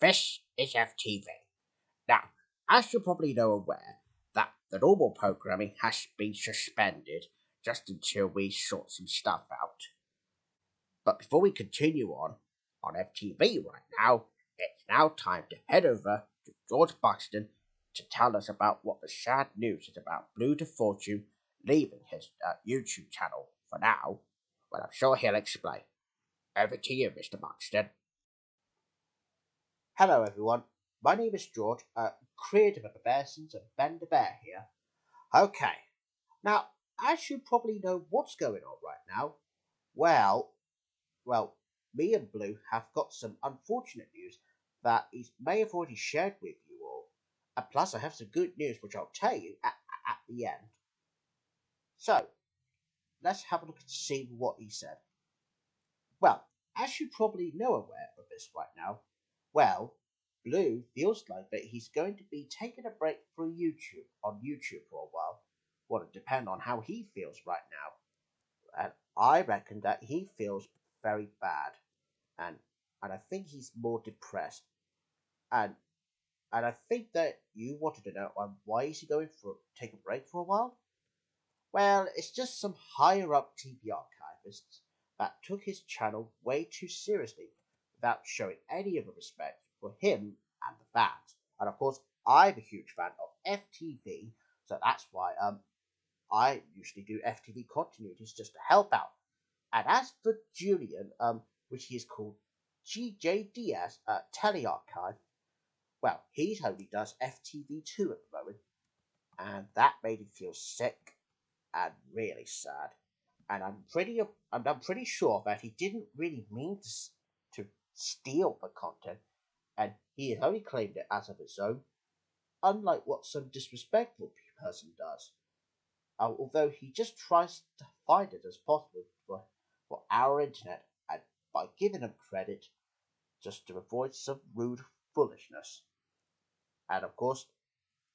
This is FTV. Now, as you're probably aware, that the normal programming has been suspended just until we sort some stuff out. But before we continue on FTV right now, it's now time to head over to George Buxton to tell us about what the sad news is about BluetheFortune leaving his YouTube channel for now. Well, I'm sure he'll explain. Over to you, Mr. Buxton. Hello everyone, my name is George, creator of the Bearsons and Ben the Bear here. Okay, now as you probably know what's going on right now, well, me and Blue have got some unfortunate news that he may have already shared with you all. And plus I have some good news which I'll tell you at the end. So, let's have a look and see what he said. Well, as you probably know aware of this right now, well, Blue feels like that he's going to be taking a break from YouTube for a while. Well, it depends on how he feels right now. And I reckon that he feels very bad. And I think he's more depressed. And I think that you wanted to know why is he going for take a break for a while? Well, it's just some higher up TV archivists that took his channel way too seriously without showing any of the respect for him and the fans. And of course, I'm a huge fan of FTV, so that's why I usually do FTV continuities just to help out. And as for Julian, which he is called GJDS Telearchive, well, he only does FTV2 at the moment, and that made him feel sick and really sad. And I'm pretty sure that he didn't really mean to steal the content, and he has only claimed it as of his own, unlike what some disrespectful person does. Although he just tries to find it as possible for our internet, and by giving him credit, just to avoid some rude foolishness. And of course,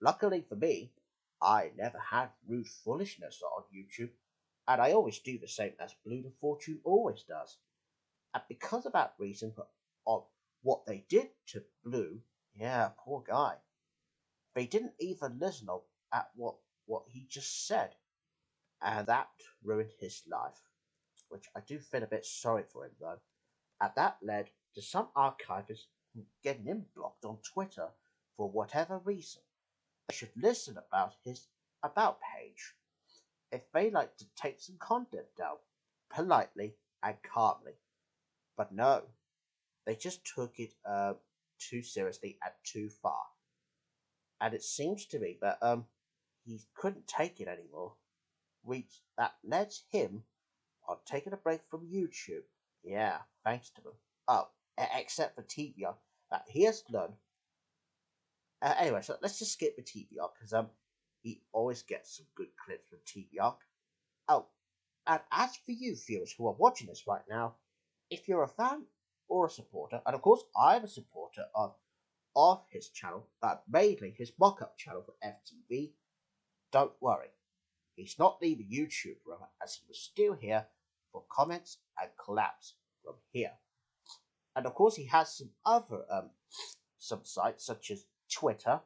luckily for me, I never had rude foolishness on YouTube, and I always do the same as BluetheFortune always does. And because of that reason of what they did to Blue, yeah, poor guy, they didn't even listen at what he just said, and that ruined his life, which I do feel a bit sorry for him though. And that led to some archivists getting him blocked on Twitter for whatever reason. They should listen about his about page if they like to take some content down politely and calmly. But no, they just took it too seriously and too far. And it seems to me that he couldn't take it anymore, which that led him on taking a break from YouTube. Yeah, thanks to them. Oh, except for TVR, that he has learned. Anyway, so let's just skip the TVR because he always gets some good clips from TVR. Oh, and as for you viewers who are watching this right now, if you're a fan or a supporter, and of course I'm a supporter of his channel, mainly his mock-up channel for FTV, don't worry. He's not leaving YouTube forever, as he was still here for comments and collabs from here. And of course he has some other some sites such as Twitter,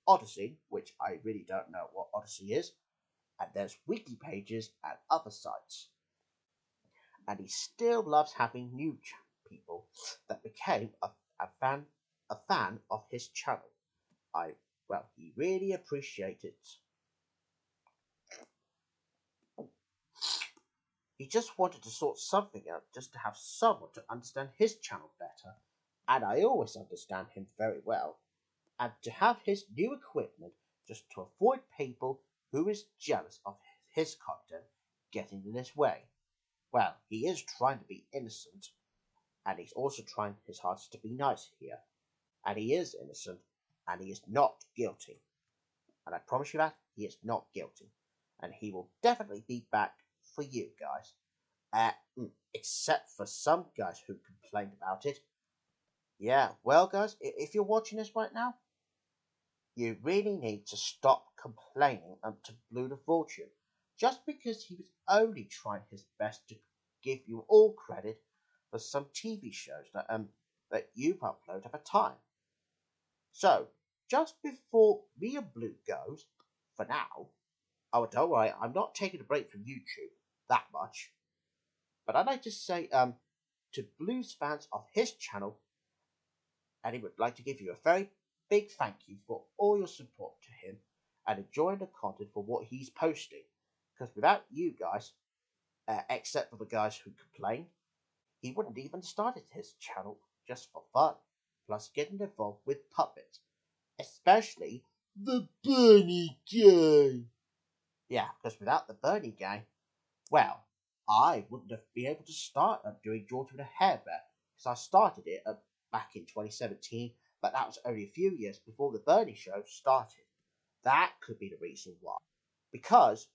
Odyssey, which I really don't know what Odyssey is, and there's wiki pages and other sites. And he still loves having new people that became a fan of his channel. He really appreciates it. He just wanted to sort something out just to have someone to understand his channel better, and I always understand him very well. And to have his new equipment just to avoid people who is jealous of his content getting in his way. Well, he is trying to be innocent, and he's also trying his hardest to be nice here. And he is innocent, and he is not guilty. And I promise you that he is not guilty. And he will definitely be back for you guys. Except for some guys who complained about it. Yeah, well guys, if you're watching this right now, you really need to stop complaining to BluetheFortune. Just because he was only trying his best to give you all credit for some TV shows that you've uploaded at a time. So, just before me and Blue goes, for now, oh, don't worry, I'm not taking a break from YouTube that much. But I'd like to say to Blue's fans of his channel, and he would like to give you a very big thank you for all your support to him and enjoying the content for what he's posting. Because without you guys, except for the guys who complain, he wouldn't even started his channel just for fun, plus getting involved with puppets, especially the Bernie guy. Yeah, because without the Bernie guy, well, I wouldn't have been able to start doing George with a hairband because I started it back in 2017, but that was only a few years before the Bernie show started. That could be the reason why. Because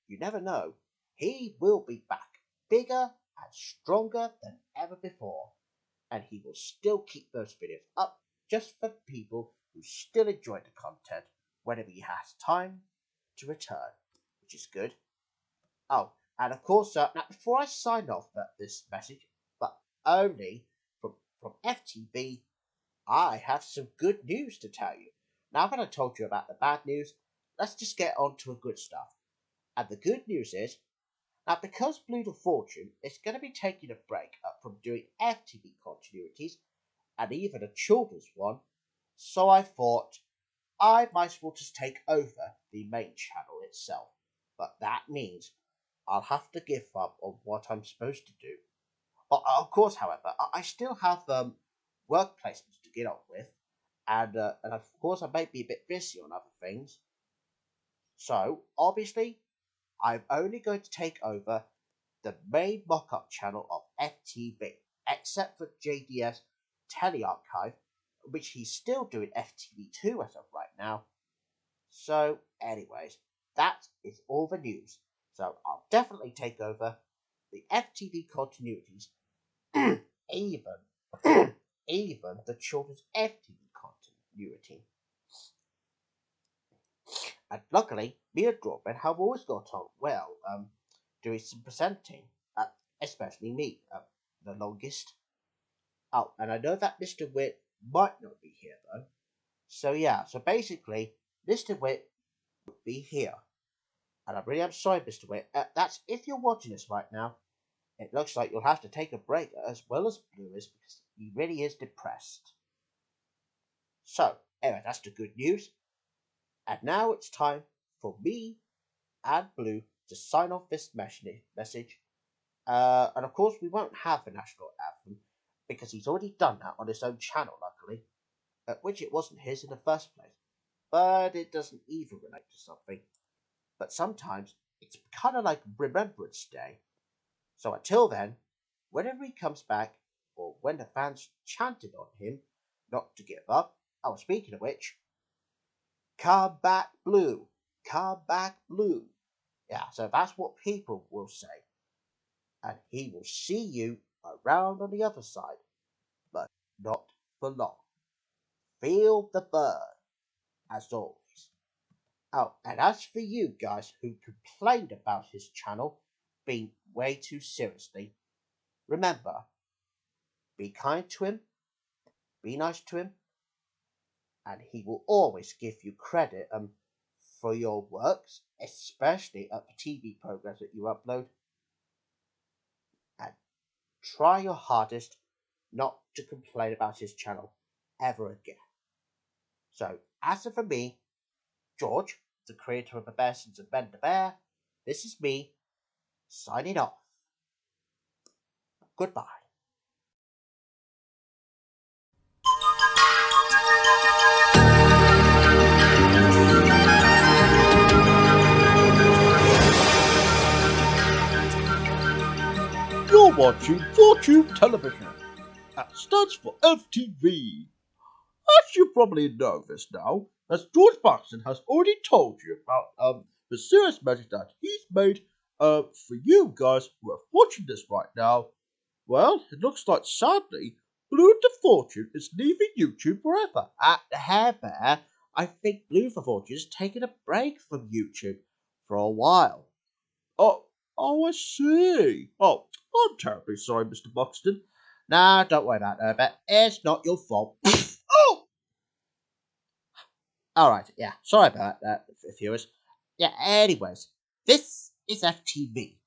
you never know, he will be back bigger and stronger than ever before, and he will still keep those videos up just for people who still enjoy the content whenever he has time to return, which is good. Oh, and of course, now before I sign off this message, but only from FTV, I have some good news to tell you. Now that I told you about the bad news, let's just get on to the good stuff. And the good news is, now because BluetheFortune is going to be taking a break from doing FTV continuities and even a children's one, so I thought I might as well just take over the main channel itself. But that means I'll have to give up on what I'm supposed to do. Of course, however, I still have work placements to get on with, and of course I might be a bit busy on other things. So obviously, I'm only going to take over the main mock-up channel of FTV, except for JDS Telearchive, which he's still doing FTV2 as of right now. So, anyways, that is all the news. So I'll definitely take over the FTV continuities, even even the children's FTV continuity. And luckily, me and Drawbed have always got on well, doing some presenting, especially me, the longest. Oh, and I know that Mr. Witt might not be here though. So yeah, so basically, Mr. Witt would be here. And I really am sorry, Mr. Witt. That's if you're watching this right now. It looks like you'll have to take a break as well as Blue is because he really is depressed. So, anyway, that's the good news. And now it's time for me and Blue to sign off this message. And of course, we won't have a national anthem because he's already done that on his own channel, luckily, which it wasn't his in the first place. But it doesn't even relate to something. But sometimes it's kind of like Remembrance Day. So until then, whenever he comes back, or when the fans chanted on him not to give up, oh, speaking of which, come back Blue, come back Blue. Yeah, so that's what people will say. And he will see you around on the other side, but not for long. Feel the burn, as always. Oh, and as for you guys who complained about his channel being way too seriously, remember, be kind to him, be nice to him, and he will always give you credit for your works, especially at the TV programs that you upload. And try your hardest not to complain about his channel ever again. So, as for me, George, the creator of the Bear Sons of Ben the Bear, this is me, signing off. Goodbye. You're watching Fortune Television. That stands for FTV. As you probably know this now, as George Buxton has already told you about the serious measures that he's made for you guys who are watching this right now. Well, it looks like sadly, BluetheFortune is leaving YouTube forever. At the Hair Bear, I think BluetheFortune is taking a break from YouTube for a while. Oh, I see. Oh, I'm terribly sorry, Mr. Buxton. Nah, don't worry about it, but it's not your fault. Alright, yeah, sorry about that, viewers. Yeah, anyways, this is FTV.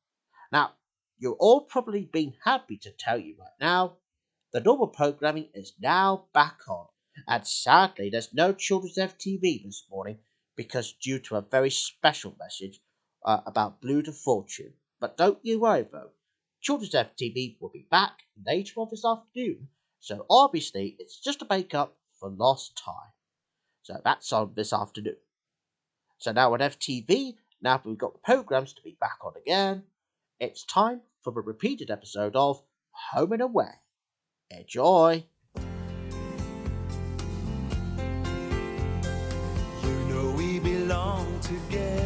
Now, you're all probably been happy to tell you right now, the normal programming is now back on. And sadly, there's no Children's FTV this morning because due to a very special message about BluetheFortune. But don't you worry though, Children's FTV will be back later on this afternoon, so obviously it's just a make up for lost time. So that's on this afternoon. So now on FTV, now that we've got the programs to be back on again, it's time for a repeated episode of Home and Away. Enjoy! You know we belong together.